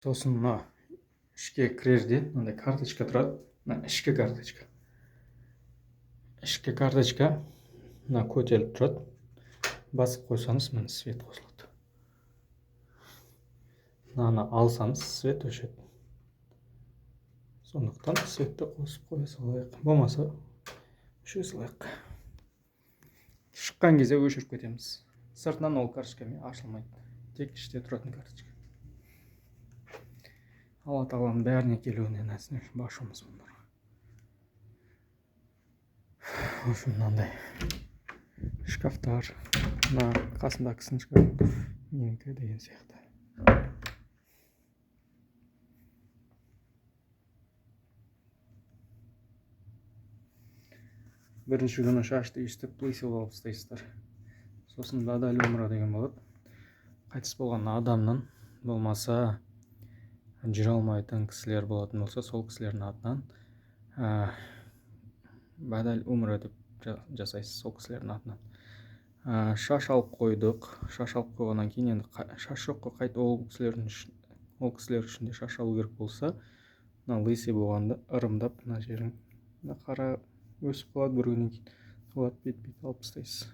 Сосын мына ішке кірерде мынандай карточка тұрады. Мына ішкі карточка. Ішкі карточка мына көтеріліп тұрады. Басып қойсаңыз, міне свет қосылады. Мынаны алсаңыз, свет өшеді. Сондықтан светті қосып қоя салайық. Болмаса өшіре салайық. Шыққан кезде өшіріп кетеміз. Сыртынан ол карточкамен ашылмайды. Тек іште тұратын карточка. Алла тағаланың бәріне келуіне нәсіп етсін. Басшымыз бұлар. Мынандай шкафтар, мына қасында кісінің шкафы, менікі деген сияқты. Бірінші күні шашты үйістіп, лысый болып істейсіздер. Сосын бадаль умра деген болады. Қайтыс болған адамның, болмаса жүре алмайтын кісілер болатын болса, сол кісілердің атынан бадаль умра деп жасайсыз, сол кісілердің атынан. Шаш алып қойдық. Шаш алып қойғаннан кейін енді шаш жоқ қой, қайта ол кісілер үшін де шаш алу керек болса, мына лысый болғанда ырымдап, мына жерің қара өсіп қалады, бір күннен кейін соларды бет-бет алып тастайсыз.